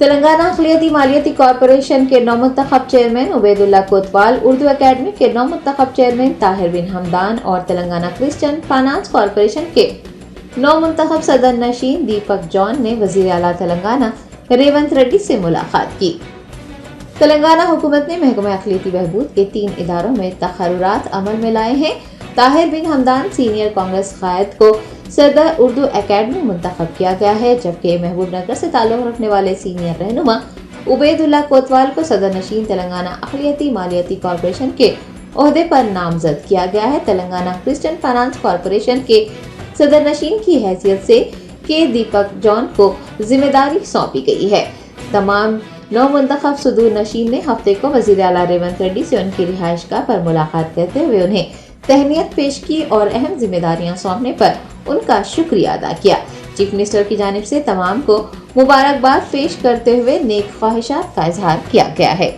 Telangana अक़लियती मालियती corporation के नौमुंतखब chairman Ubaidullah कोतवाल, Urdu academy के नौमुंतखब chairman Tahir बिन हमदान और तेलंगाना क्रिश्चियन फाइनेंस कॉरपोरेशन के नौमुंतखब सदर नशीन दीपक जॉन ने वज़ीर आला तेलंगाना रेवंत रेड्डी से मुलाकात की। तेलंगाना हुकूमत ने महकमा अक़लियती बहबूद के 3 इदारों में तक़र्रुरात अमल में लाए हैं। ताहिर बिन हमदान सीनियर कांग्रेस कायद को सदर उर्दू अकेडमी मुंतखब किया गया है, जबकि महबूब नगर से ताल्लुक़ रखने वाले सीनियर रहनुमा उबैदुल्लाह कोतवाल को सदर नशीन तेलंगाना अक़लियती मालियती कॉरपोरेशन के ओहदे पर नामजद किया गया है। तेलंगाना क्रिश्चियन फाइनेंस कॉरपोरेशन के सदर नशीन की हैसियत से के दीपक जॉन को जिम्मेदारी सौंपी गई है। तमाम नौमुंतखब सदर नशीन ने हफ्ते को वज़ीर आला रेवंत रेड्डी से उनकी रिहाइशगाह पर मुलाकात करते हुए उन्हें तहनीत पेश की और अहम जिम्मेदारियां सौंपने पर उनका शुक्रिया अदा किया। चीफ मिनिस्टर की जानिब से तमाम को मुबारकबाद पेश करते हुए नेक ख्वाहिशात का इजहार किया गया है।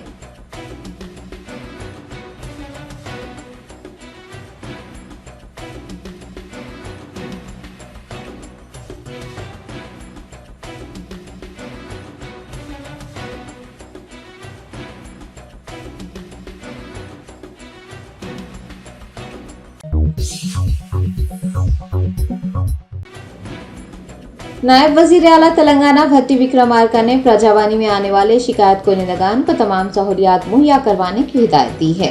नायब वज़ीर आला तेलंगाना भट्टी विक्रमार्का ने प्रजावानी में आने वाले शिकायत कुनिंदगान को तमाम सहूलियात मुहैया करवाने की हिदायत दी है।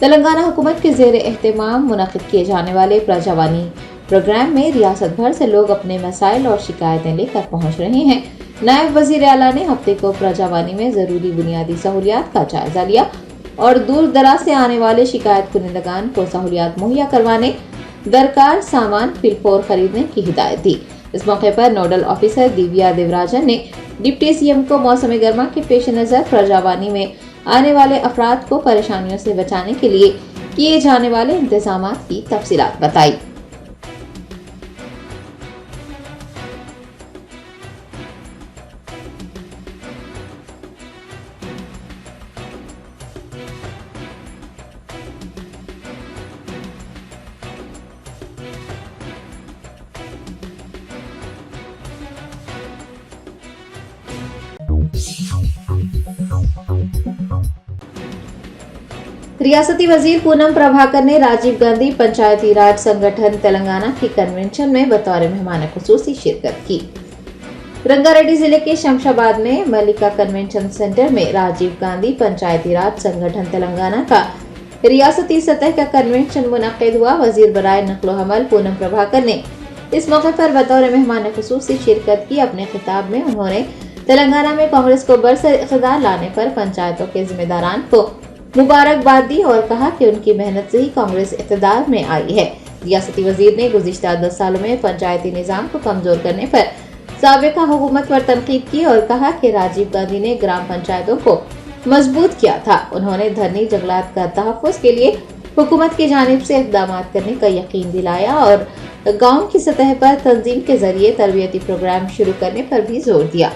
तेलंगाना हुकूमत के ज़ेर एहतमाम मुनक़िद किए जाने वाले प्रजावानी प्रोग्राम में रियासत भर से लोग अपने मसाइल और शिकायतें लेकर पहुँच रहे हैं। नायब वज़ीर आला ने हफ्ते को प्रजावानी में ज़रूरी बुनियादी सहूलियात का जायजा लिया और दूर दराज से आने वाले शिकायत कुनिंदगान को सहूलियात मुहैया करवाने, दरकार सामान फिलफोर खरीदने की हिदायत दी। इस मौके पर नोडल ऑफिसर दिव्या देवराजन ने डिप्टी सीएम को मौसम गर्मा के पेश नज़र प्रजावानी में आने वाले अफराद को परेशानियों से बचाने के लिए किए जाने वाले इंतजामात की तफसीलात बताई। रियासती वजीर पूनम प्रभाकर ने राजीव गांधी पंचायती राज संगठन तेलंगाना के कन्वेंशन में बतौर मेहमान खुसूसी शिरकत की। रंगारेड्डी जिले के शमशाबाद में मलिका कन्वेंशन सेंटर में राजीव गांधी पंचायती राज संगठन तेलंगाना का रियासती सतह का कन्वेंशन मुनक़िद हुआ। वजीर बराए नक़्लो हमल पूनम प्रभाकर ने इस मौके पर बतौर मेहमान खुसूसी शिरकत की। अपने खिताब में उन्होंने तेलंगाना में कांग्रेस को बरसर इक़्तिदार लाने पर पंचायतों के जिम्मेदारान को मुबारकबाद दी और कहा कि उनकी मेहनत से ही कांग्रेस इक़्तिदार में आई है। रियासती वजीर ने गुज़िश्ता 10 सालों में पंचायती निज़ाम को कमजोर करने पर साबिक़ा हुकूमत पर तनकीद की और कहा कि राजीव गांधी ने ग्राम पंचायतों को मजबूत किया था। उन्होंने धरनी जंगलात का तहफ़्फ़ुज़ के लिए हुकूमत की जानिब से इक़दाम करने का यकीन दिलाया और गाँव की सतह पर तंजीम के जरिए तरबियती प्रोग्राम शुरू करने पर भी जोर दिया।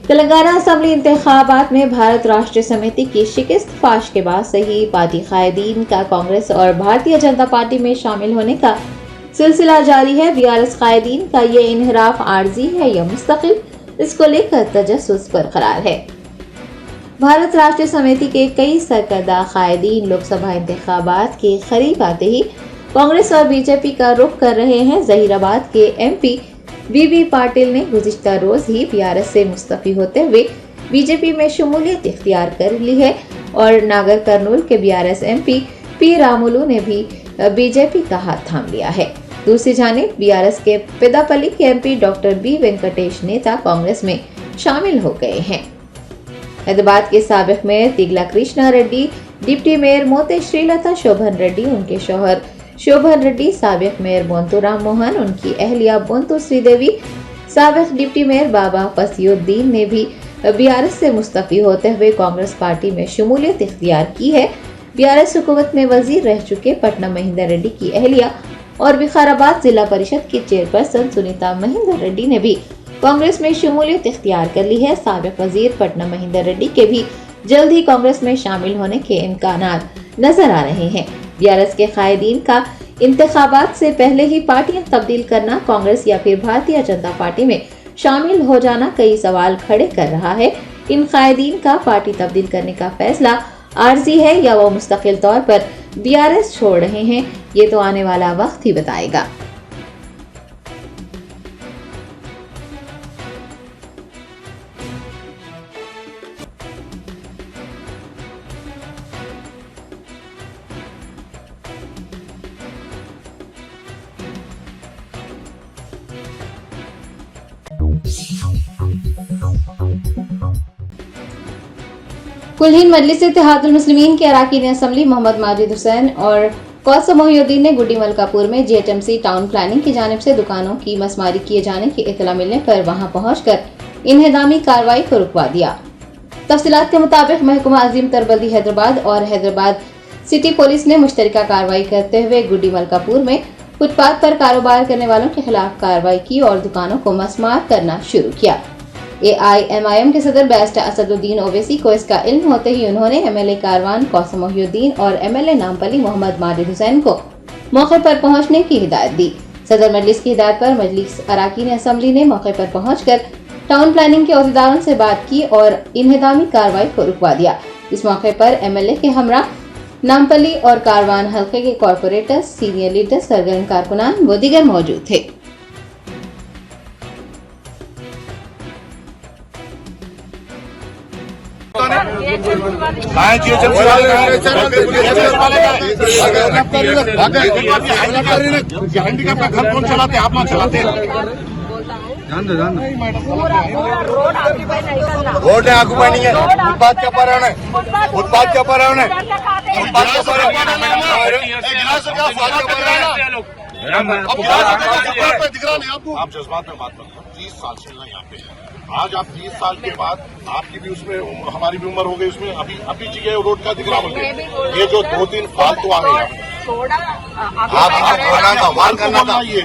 तेलंगाना असम्बली इंतखाबात में भारत राष्ट्रीय समिति की शिकस्त फाश के बाद सही पार्टी कायदीन का कांग्रेस और भारतीय जनता पार्टी में शामिल होने का सिलसिला जारी है। बीआरएस कायदीन का ये इनहराफ आर्जी है या मुस्तकिल, इसको लेकर तजस्सुस बरकरार है। भारत राष्ट्रीय समिति के कई सरकर्दा कायदीन लोकसभा इंतखाबात के करीब आते ही कांग्रेस और बीजेपी का रुख कर रहे हैं। जहीराबाद के एमपी बीबी पाटिल ने गुज़िश्ता रोज ही बीआरएस से मुस्तफ़ी होते हुए बीजेपी में शमूलियत इख्तियार कर ली है और नागर कर्नूल के बीआरएस एमपी पी रामुलू ने भी बीजेपी का हाथ थाम लिया है। दूसरी जानिब बीआरएस के पेदापल्ली के एमपी डॉक्टर बी वेंकटेश नेता कांग्रेस में शामिल हो गए हैं। हैदराबाद के साबिक mayor Teegala Krishna Reddy, deputy mayor Mothe Srilatha शोभन रेड्डी, उनके शौहर शोभन रेड्डी, साबिक मेयर बोंतु राम मोहन, उनकी अहलिया बोंतु श्रीदेवी, साबिक डिप्टी मेयर बाबा फसीउद्दीन ने भी बीआरएस से मुस्तफी होते हुए कांग्रेस पार्टी में शमूलियत इख्तियार की है। बीआरएस हुकूमत में वजीर रह चुके पटनम महेंद्र रेड्डी की अहलिया और विकाराबाद जिला परिषद की चेयरपर्सन सुनीता महेंद्र रेड्डी ने भी कांग्रेस में शमूलियत इख्तियार कर ली है। साबिक वजीर पटनम महेंद्र रेड्डी के भी जल्द ही कांग्रेस में शामिल होने के इम्कानात नजर आ रहे हैं। बीआरएस के कायदीन का इंतखाबात से पहले ही पार्टियां तब्दील करना, कांग्रेस या फिर भारतीय जनता पार्टी में शामिल हो जाना कई सवाल खड़े कर रहा है। इन कायदीन का पार्टी तब्दील करने का फैसला आर्जी है या वो मुस्तकिल तौर पर बीआरएस छोड़ रहे हैं, ये तो आने वाला वक्त ही बताएगा। कुल हिंद मजलिस इत्तेहादुल मुस्लिमीन के अरकान असम्बली मोहम्मद माजिद हुसैन और कौसम मोहिउद्दीन ने गुड्डी मलकापुर में जीएचएमसी टाउन प्लानिंग की जानिब से दुकानों की मसमारी किए जाने की इत्तला मिलने पर वहां पहुंचकर इन्हेदामी कार्रवाई को रुकवा दिया। तफसीलात के मुताबिक महकमा अजीम तरबल्दी हैदराबाद और हैदराबाद सिटी पुलिस ने मुश्तरका कार्रवाई करते हुए गुड्डी मलकापुर में फुटपाथ पर कारोबार करने वालों के खिलाफ कार्रवाई की और दुकानों को मसमार करना शुरू किया। AIMIM के सदर बैरिस्टर असदुद्दीन ओवैसी को इसका इल्म होते ही उन्होंने MLA कारवान कौसम मोहिउद्दीन और MLA नामपली मोहम्मद माजिद हुसैन को मौके पर पहुंचने की हिदायत दी। सदर मजलिस की हिदायत पर मजलिस अरकान असम्बली ने मौके पर पहुंचकर टाउन प्लानिंग के अहदेदारों से बात की और इन्हेदामी कार्रवाई को रुकवा दिया। इस मौके पर MLA के हमरा नामपली और कारवान हल्के के कॉरपोरेटर्स, सीनियर लीडर्स, सरगर्म कारकुनान व दीगर मौजूद थे। हैंडीकैप का घर कौन चलाते? आप लोग चलाते हैं। रोड है, आगू नहीं है। फुटपाथ के ऊपर है, फुटपाथ के ऊपर है। आप जज्बात में बात करते हो। 30 साल से यहाँ पे है। आज आप 30 साल के बाद आपकी भी उसमें हमारी भी उम्र हो गई, उसमें अभी चाहिए रोड का दिख रहा बोलते। ये जो 2-3 फालतू आ गए, आप वान करना था, ये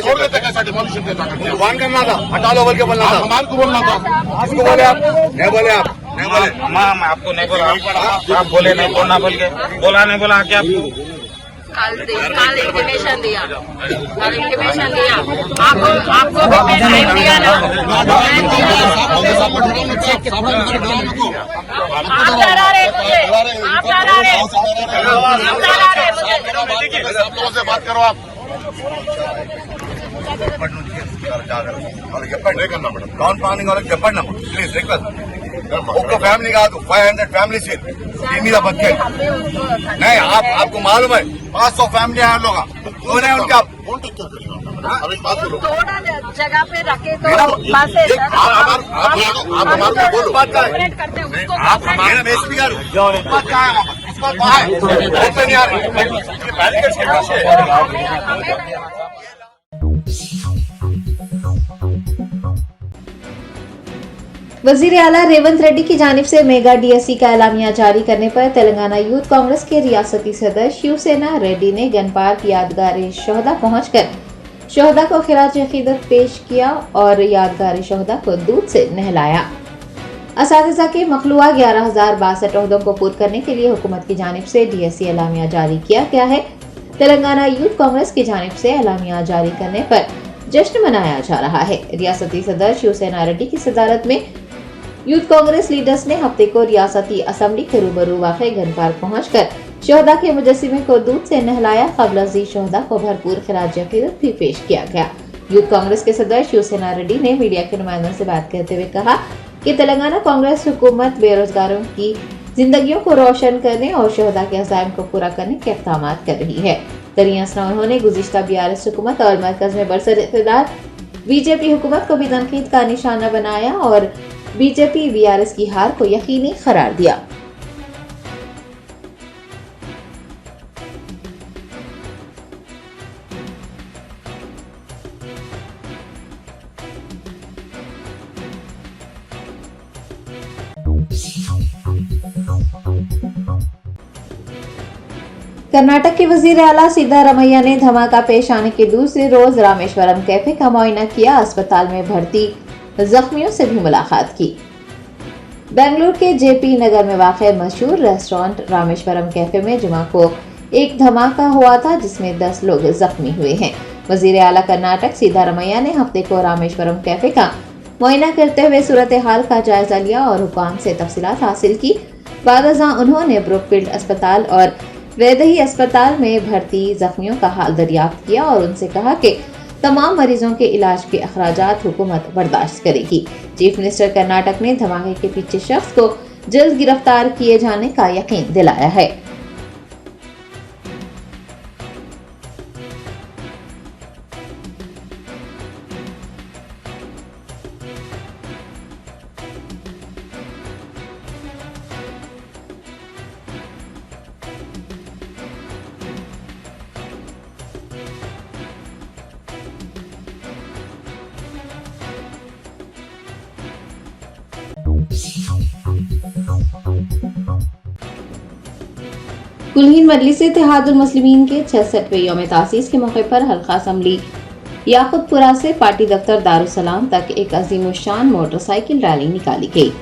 छोड़ देते कैसा डिमोलिशन कैसा करते हैं? वान करना था, हटा लो बोल के बोलना था, हमारे को बोलना था। किसको बोले आप? नहीं बोले आप, नहीं बोले। मैं आपको नहीं बोला, आप बोले नहीं, बोलना बोल के बोला नहीं बोला क्या? कल इंटीमेशन दिया, आपको भी टाइम दिया ना। आप डरा रहे मुझे, आप डरा रहे, आप लोगों से बात करो। आप नहीं करना मैडम, टाउन प्लानिंग వాళ్ళకి చెప్పండి అమ్మా ప్లీజ్ రిక్వెస్ట్ ఒక్క ఫ్యామిలీ కాదు 500 ఫ్యామిలీస్ దీని మీద బతికే नहीं आपको मालूम है 500 फैमिली है लोग कौन है उनका अभी बात करो थोड़ा जगह पे रखे तो आप हमारे को बोलो बात करते उसको आप हमारे एसपी गारू बात कहाँ है उसको कहाँ है रोड पे नहीं आ रही बैरिकेड्स के पीछे वजीर आला रेवंत रेड्डी की जानिब से मेगा DSC का एलामिया जारी करने पर तेलंगाना यूथ कांग्रेस के रियासती सदर शिवसेना रेड्डी ने गन पार्क यादगार शोहदा पहुंचकर शोहदा को खिराज अकीदत पेश किया और यादगार शोहदा को दूध से नहलाया। असातिज़ा के मखलूआ 11,062 ओहदों को पूर्ण करने के लिए हुकूमत की जानिब से DSC एलामिया जारी किया गया है। तेलंगाना यूथ कांग्रेस की जानिब से एलामिया जारी करने पर जश्न मनाया जा रहा है। रियासती सदर शिवसेना रेड्डी की सदारत में यूथ कांग्रेस लीडर्स ने हफ्ते को रियासती असम्बली के रूबरू वाक़े गन पार्क पहुंचकर शोहदा के मुजस्सिमे को दूध से नहलाया। क़ब्ल अज़ीज़ शोहदा को भरपूर खिराज अक़ीदत भी पेश किया गया। यूथ कांग्रेस के सदर शिवसेना रेड्डी ने मीडिया के नुमाइंदों से बात करते हुए कहा कि तेलंगाना कांग्रेस हुकूमत बेरोजगारों की जिंदगियों को रोशन करने और शोहदा के अज़ाइम को पूरा करने के इक़दाम कर रही है। दरिया असना उन्होंने गुज़िश्ता BRS हुकूमत और मरकज में बरसर इक़्तिदार BJP हुकूमत को भी तनकीद का निशाना बनाया और BJP BRS की हार को यकीनी करार दिया। कर्नाटक के वजीर आला सिद्धारमैया ने धमाका पेश आने के दूसरे रोज रामेश्वरम कैफे का मुआयना किया। अस्पताल में भर्ती जख्मियों से भी मुलाकात की। बेंगलुरु के जेपी नगर में वाक़ मशहूर रेस्टोरेंट रामेश्वरम कैफे में जुमा को एक धमाका हुआ था, जिसमें 10 लोग जख्मी हुए हैं। वजीर आला कर्नाटक सिद्धारमैया ने हफ्ते को रामेश्वरम कैफे का मुआयना करते हुए सूरत हाल का जायजा लिया और हुकाम से तफसीलात हासिल की। बादशाह उन्होंने ब्रुकफील्ड अस्पताल और वैदेही अस्पताल में भर्ती जख्मियों का हाल दरियाफ्त किया और उनसे कहा कि तमाम मरीजों के इलाज के अखराजात हुकूमत बर्दाश्त करेगी। चीफ मिनिस्टर कर्नाटक ने धमाके के पीछे शख्स को जल्द गिरफ्तार किए जाने का यकीन दिलाया है। कुलहीन मजलिस इत्तेहादुल मुस्लिमीन के 66वें यौम तासीस के मौके पर हल्का असम्बली याकुतपुरा से पार्टी दफ्तर दारुसलाम तक एक अजीमुशान मोटरसाइकिल रैली निकाली गई।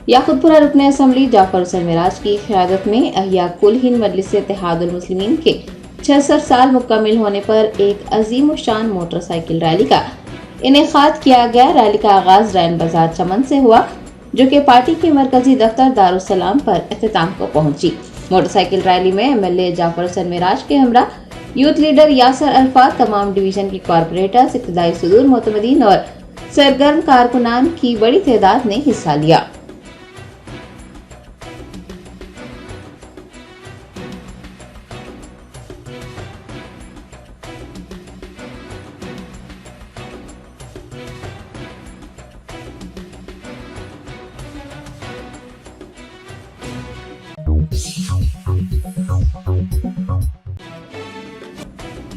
याकुतपुरा रुकने असम्बली जाफर हुसैन मिराज की क़यादत में अहिया कुलहीन मजलिस इत्तेहादुल मुस्लिमीन के 66 साल मुकम्मिल होने पर एक अजीमुशान मोटरसाइकिल रैली का इनेकाद किया गया। रैली का आगाज रैन बाजार चमन से हुआ, जो कि पार्टी के मरकजी दफ्तर दारुसलाम पर इख्तिताम को पहुंची। मोटरसाइकिल रैली में एमएलए जाफर हुसैन मिराज के हमरा यूथ लीडर यासर अल्फात, तमाम डिवीजन के कॉरपोरेटर्स, इब्तदाई सुदूर मोतमदीन और सरगर्म कारकुनान की बड़ी तादाद ने हिस्सा लिया।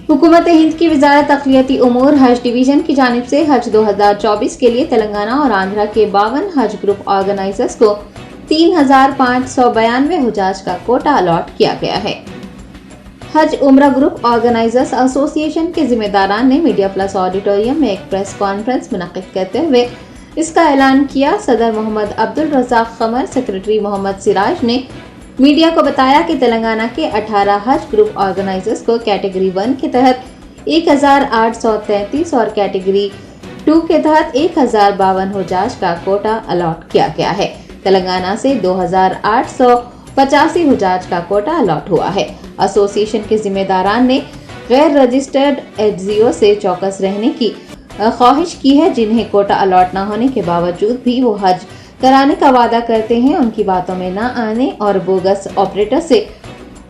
हुकूमत हिंद की वजारत अक़लियती उमूर हज डिवीजन की जानिब से हज 2024 के लिए तेलंगाना और आंध्रा के 52 हज ग्रुप ऑर्गेनाइजर्स को 3592 हुजाज का कोटा अलॉट किया गया है। हज उम्रा ग्रुप ऑर्गेनाइजर्स एसोसिएशन के जिम्मेदारान ने मीडिया प्लस ऑडिटोरियम में एक प्रेस कॉन्फ्रेंस मुनक़िद करते हुए इसका ऐलान किया। सदर मोहम्मद अब्दुल रज़ाक क़मर, सेक्रेटरी मोहम्मद सिराज ने मीडिया को बताया कि तेलंगाना के 18 हज ग्रुप ऑर्गेनाइजर्स को कैटेगरी 1 के तहत 1833 और कैटेगरी 2 के तहत 1052 हुजाज का कोटा अलॉट किया गया है। तेलंगाना से 2885 हुजाज का कोटा अलॉट हुआ है। एसोसिएशन के जिम्मेदारान ने गैर रजिस्टर्ड एचजीओ से चौकस रहने की ख्वाहिश की है, जिन्हें कोटा अलॉट न होने के बावजूद भी वो हज कराने का वादा करते हैं। उनकी बातों में न आने और बोगस ऑपरेटर से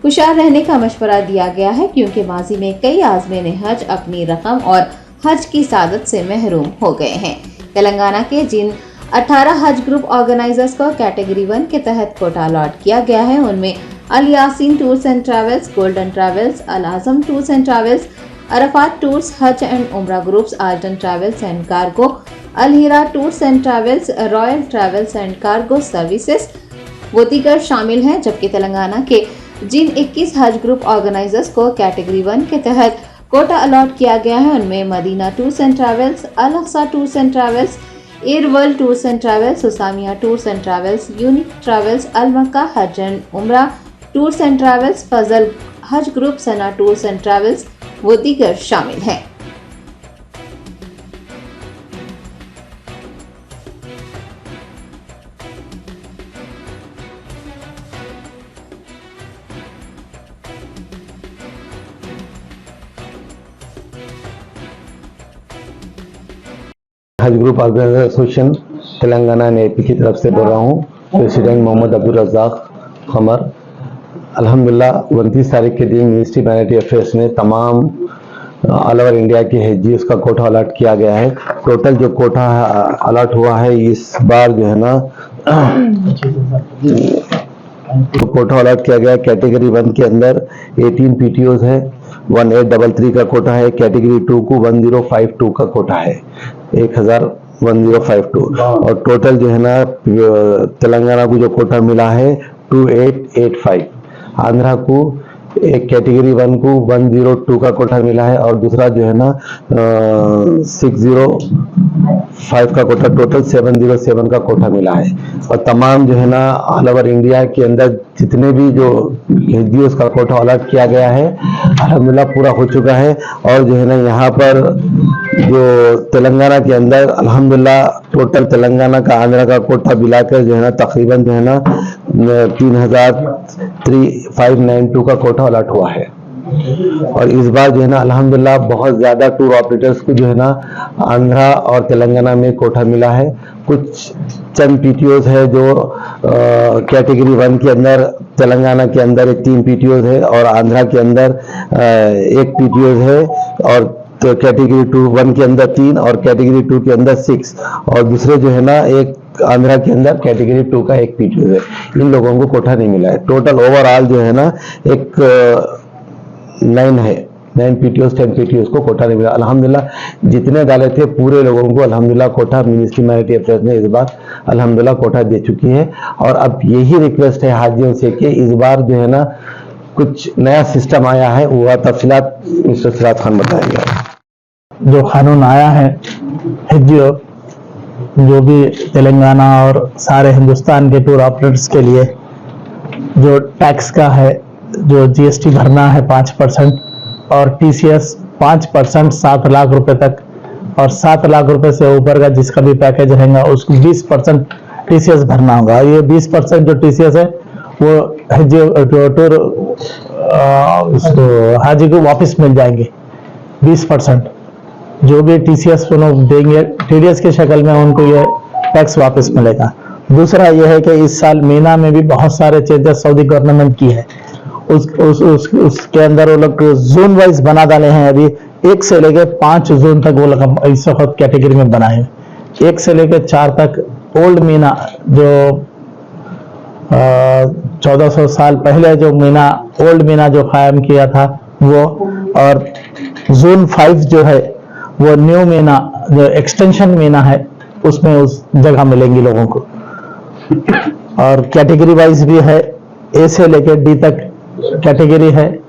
हुशार रहने का मशवरा दिया गया है, क्योंकि माजी में कई आज़मीन हज अपनी रकम और हज की सादत से महरूम हो गए हैं। तेलंगाना के जिन 18 हज ग्रुप ऑर्गेनाइजर्स को कैटेगरी 1 के तहत कोटा अलॉट किया गया है, उनमें Al Yaseen tours and travels, golden travels, Al Azam tours and travels, Arafat tours, Hajj and Umrah groups, Arton travels and cargo, Al Heera tours and travels, royal travels and cargo services वो दीगर शामिल हैं। जबकि तेलंगाना के जिन 21 हज ग्रुप ऑर्गेनाइजर्स को कैटेगरी 1 के तहत कोटा अलॉट किया गया है, उनमें Madina tours and travels, Al Aqsa tours and travels, air world tours and travels, Husamia tours and travels, unique travels, Al Makkah Hajj and Umrah tours and travels, Fazal Hajj group, Sana tours and travels वो दीगर शामिल हैं। Hajj group organiser association Telangana नेपी की तरफ से बोल रहा हूँ। प्रेसिडेंट मोहम्मद अब्दुल रज़ाक क़मर। अल्हम्दुलिल्लाह 29 तारीख के दिन मिनिस्ट्री माइनॉरिटी अफेयर्स ने तमाम ऑल ओवर इंडिया के हेजीएस का कोटा अलॉट किया गया है। टोटल जो कोटा अलॉट हुआ है इस बार जो है ना तो कोटा अलॉट किया गया कैटेगरी 1 के अंदर 18 पीटीओज है, 1833 का कोटा है। कैटेगरी 2 को 1052 का कोटा है, 1052 और टोटल जो है ना तेलंगाना को जो कोटा मिला है 2885। आंध्रा को एक कैटेगरी 1 को 102 का कोटा मिला है और दूसरा जो है ना 605 का कोटा, टोटल 707 का कोटा मिला है। और तमाम जो है ना ऑल ओवर इंडिया के अंदर जितने भी जो एसडीओ का कोटा अलॉट किया गया है अल्हम्दुलिल्लाह पूरा हो चुका है। और जो है ना यहाँ पर जो तेलंगाना के अंदर अल्हम्दुलिल्लाह टोटल तेलंगाना का आंध्रा का कोटा मिलाकर जो है ना तकरीबन जो है ना 3,592 का कोटा अलॉट हुआ है। और इस बार जो है ना अल्हम्दुलिल्लाह बहुत ज़्यादा टूर ऑपरेटर्स को जो है ना आंध्रा और तेलंगाना में कोटा मिला है। कुछ चंद पीटीओज है जो कैटेगरी 1 के अंदर तेलंगाना के अंदर 3 पीटीओज है और आंध्रा के अंदर 1 पीटीओज है और तो कैटेगरी 1 के अंदर 3 और कैटेगरी 2 के अंदर 6 और दूसरे जो है ना एक आंध्रा के अंदर कैटेगरी 2 का 1 पीटीओ है। इन लोगों को कोटा नहीं मिला है। टोटल ओवरऑल जो है ना एक 9 पीटीओ 10 पीटीओ को कोटा नहीं मिला। अल्हम्दुलिल्लाह जितने डाले थे पूरे लोगों को अल्हम्दुलिल्लाह कोटा मिनिस्ट्री माइनॉरिटी अफेयर्स ने इस बार अल्हम्दुलिल्लाह कोटा दे चुकी है। और अब यही रिक्वेस्ट है हाजियों से कि इस बार जो है ना कुछ नया सिस्टम आया है, वो तफसीलात मिस्टर सिराज खान बताएंगे। जो कानून आया है हिज्जियों जो भी तेलंगाना और सारे हिंदुस्तान के टूर ऑपरेटर्स के लिए जो टैक्स का है, जो जीएसटी भरना है 5% और टीसीएस 5% 7 लाख रुपए तक और 7 लाख रुपए से ऊपर का जिसका भी पैकेज रहेगा उसको 20% टीसीएस भरना होगा। ये 20% जो टीसीएस है वो टूर हाजी को वापस मिल जाएंगे। 20% जो भी टीसीएस देंगे टीडीएस की शक्ल में उनको ये टैक्स वापस मिलेगा। दूसरा ये है कि इस साल मीना में भी बहुत सारे चेंजेस सऊदी गवर्नमेंट की है। उसके अंदर वो लोग जोन वाइज बना डाले हैं। अभी 1 से लेकर 5 जोन तक वो लोग इस वक्त कैटेगरी में बनाए। 1 से लेकर 4 तक ओल्ड मीना जो 1400 साल पहले जो मीना ओल्ड मीना जो कायम किया था वो, और जोन 5 जो है वो न्यू मीना जो एक्सटेंशन मीना है उसमें उस जगह मिलेंगी लोगों को। और कैटेगरी वाइज भी है, ए से लेकर डी तक कैटेगरी है,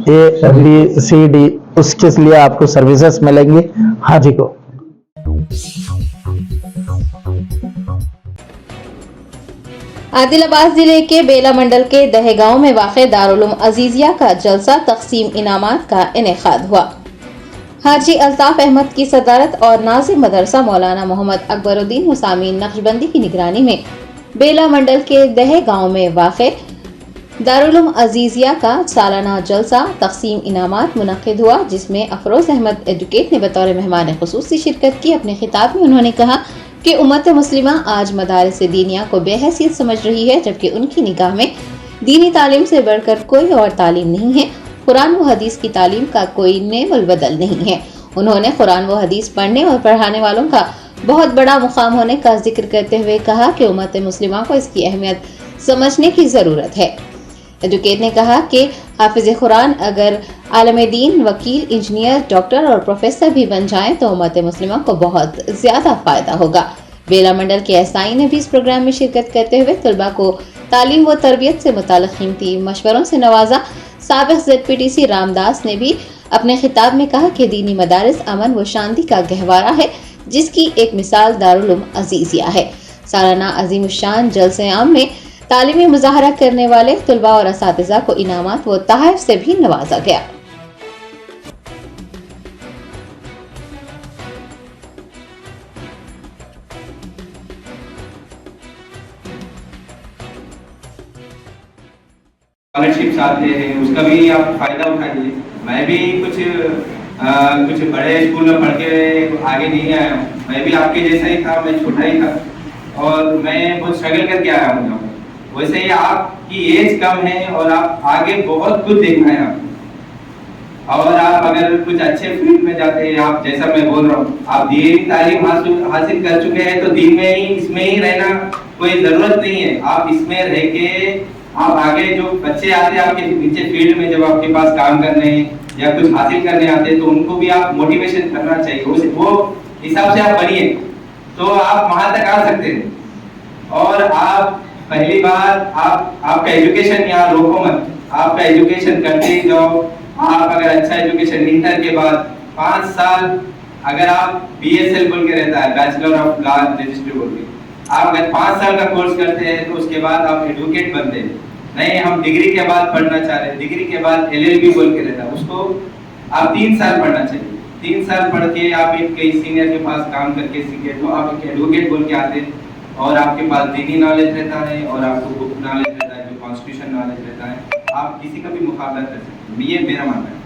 ए बी सी डी, उसके लिए आपको सर्विसेज मिलेंगी हाजी को। आदिलाबाद जिले के बेला मंडल के दहेगांव में वाक़े दारुल अजीजिया का जलसा तकसीम इनामात का इनेकाद हुआ। हाजी अल्ताफ अहमद की सदारत और नाजिम मदरसा मौलाना मोहम्मद अकबरुद्दीन हुसामीन नक्शबंदी की निगरानी में बेला मंडल के दहे गांव में वाक़े दारुल अजीजिया का सालाना जलसा तकसीम इनामात मुनक़िद हुआ, जिसमें अफरोज अहमद एजुकेट ने बतौर मेहमान खुसूसी शिरकत की। अपने खिताब में उन्होंने कहा कि उम्मत मुस्लिमा आज मदारिस दीनिया को बेहैसियत समझ रही है, जबकि उनकी निगाह में दीनी तालीम से बढ़कर कोई और तालीम नहीं है। कुरान व हदीस की तालीम का कोई नेवल बदल नहीं है। उन्होंने कुरान व हदीस पढ़ने और पढ़ाने वालों का बहुत बड़ा मुकाम होने का जिक्र करते हुए कहा कि उम्मत मुस्लिमा को इसकी अहमियत समझने की ज़रूरत है। एजुकेट ने कहा कि हाफिज कुरान अगर आलम दीन, वकील, इंजीनियर, डॉक्टर और प्रोफेसर भी बन जाएं तो उम्मत मुस्लिमा को बहुत ज़्यादा फ़ायदा होगा। बेला मंडल के एसआई ने भी इस प्रोग्राम में शिरकत करते हुए तलबा को तालीम व तरबियत से मुताल्लिक़ कीमती मशवरों से नवाजा। साबिक़ ज़ेडपीटीसी रामदास ने भी अपने खिताब में कहा कि दीनी मदारिस अमन व शांति का गहवारा है, जिसकी एक मिसाल दारुल अजीजिया है। सालाना अजीम शान जलसे आम में तालीमी मुजाहरा करने वाले तलबा और असातिज़ा को इनामात व तोहफ़ से भी नवाजा गया। स्कॉलरशिप्स आते हैं, उसका भी आप फायदा उठाइए। मैं भी कुछ बड़े स्कूल में पढ़ के आगे नहीं आया हूँ। मैं भी आपके जैसा ही था, मैं छोटा ही था और मैं बहुत स्ट्रगल करके आया हूँ। वैसे ही आपकी एज कम है और आप आगे बहुत कुछ देखना है आपको। और आप अगर कुछ अच्छे फील्ड में जाते हैं, आप जैसा मैं बोल रहा हूँ, आप दीनी तालीम हासिल कर चुके हैं तो दीन में ही इसमें ही रहना कोई जरूरत नहीं है। आप इसमें रह के आप आगे जो बच्चे आते हैं आपके नीचे फील्ड में, जब आपके पास काम करने या कुछ हासिल करने आते हैं तो उनको भी आप मोटिवेशन करना चाहिए। वो हिसाब से आप बनिए तो आप वहां तक आ सकते हैं। और आप पहली बार आपका एजुकेशन यहाँ रोको मत। आपका एजुकेशन करते ही जाओ। आप अगर अच्छा एजुकेशन इंटर के बाद 5 साल, अगर आप BSL बोल के रहता है, बैचलर ऑफ लॉ रजिस्ट्री बोल के, आप अगर 5 साल का कोर्स करते हैं तो उसके बाद आप एडवोकेट बनते हैं। नहीं, हम डिग्री के बाद पढ़ना चाह रहे हैं, डिग्री के बाद LLB बोल के रहता है, उसको आप 3 साल पढ़ना चाहिए। 3 साल पढ़ के आप एक कई सीनियर के पास काम करके सीखे तो आप एक एडवोकेट बोल के आते हैं, और आपके पास दीनी नॉलेज रहता है और आपको बुक नॉलेज रहता है, जो कॉन्स्टिट्यूशन नॉलेज रहता है, आप किसी का भी मुकाबला कर सकते हैं। ये मेरा मानना है।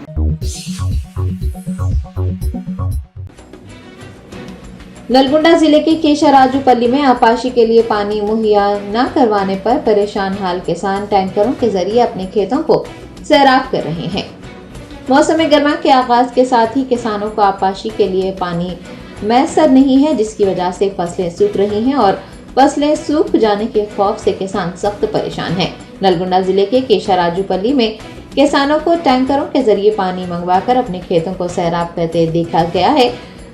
नलगुंडा जिले के केशाराजुपल्ली में आपाशी के लिए पानी मुहैया न करवाने पर परेशान हाल किसान टैंकरों के जरिए अपने खेतों को सैराब कर रहे हैं। मौसम गर्मा के आगाज के साथ ही किसानों को आपाशी के लिए पानी मैसर नहीं है, जिसकी वजह से फसलें सूख रही हैं और फसलें सूख जाने के खौफ से किसान सख्त परेशान हैं। नलगुंडा जिले के केशाराजुपल्ली में किसानों को टैंकरों के जरिए पानी मंगवाकर अपने खेतों को सैराब करते देखा गया है।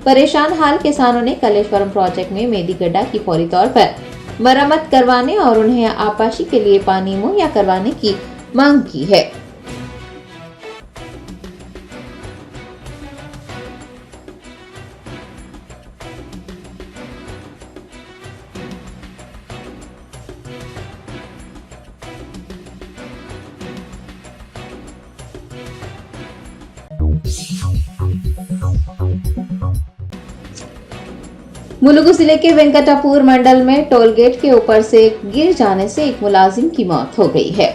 परेशान हाल किसानों ने कलेश्वरम प्रोजेक्ट में मेदी गड्ढा की फौरी तौर पर मरम्मत करवाने और उन्हें आपाशी के लिए पानी मुहैया करवाने की मांग की है। मुलुगु जिले के वेंकटापुर मंडल में टोल गेट के ऊपर से गिर जाने से एक मुलाजिम की मौत हो गई है।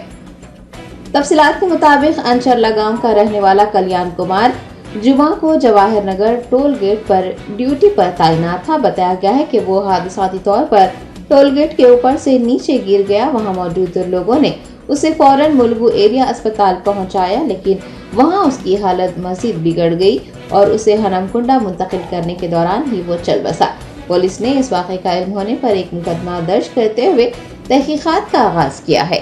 तफसीलात के मुताबिक अंचरला गांव का रहने वाला कल्याण कुमार जुमा को जवाहर नगर टोल गेट पर ड्यूटी पर तैनात था। बताया गया है कि वो हादसाती तौर पर टोल गेट के ऊपर से नीचे गिर गया। वहां मौजूद लोगों ने उसे फौरन मुलुगु एरिया अस्पताल पहुंचाया, लेकिन वहां उसकी हालत मजीद बिगड़ गई और उसे हनमकुंडा मुंतकिल करने के दौरान ही वो चल बसा। पुलिस ने इस वाक़े का इल्म होने पर एक मुकदमा दर्ज करते हुए तहकीकात का आगाज किया है।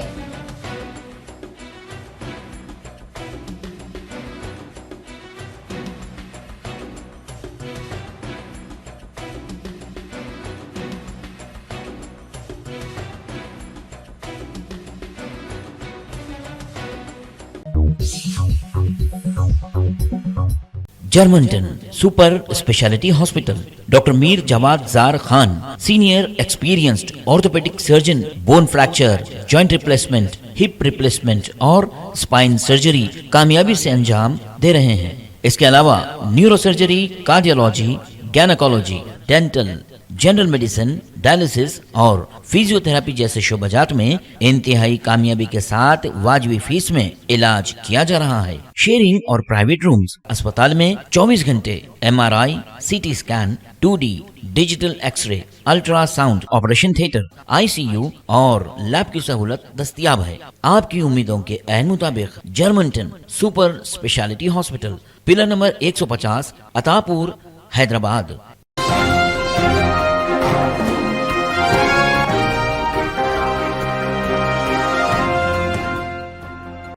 Germanten super speciality hospital, doctor Mir Jawad Zar Khan, senior experienced orthopaedic surgeon, bone fracture, joint replacement, hip replacement और स्पाइन सर्जरी कामयाबी से अंजाम दे रहे हैं। इसके अलावा neuro surgery, cardiology, gynaecology, dental, general medicine, dialysis और फिजियोथेरेपी जैसे शोबाजात में इंतहाई कामयाबी के साथ वाजिबी फीस में इलाज किया जा रहा है। शेयरिंग और प्राइवेट रूम्स, अस्पताल में 24 घंटे MRI, CT scan, 2D digital x-ray, ultrasound, operation theatre, ICU और लैब की सहूलत दस्तयाब है। आपकी उम्मीदों के ऐन मुताबिक Germanten super speciality hospital, pillar number 150, Attapur, Hyderabad.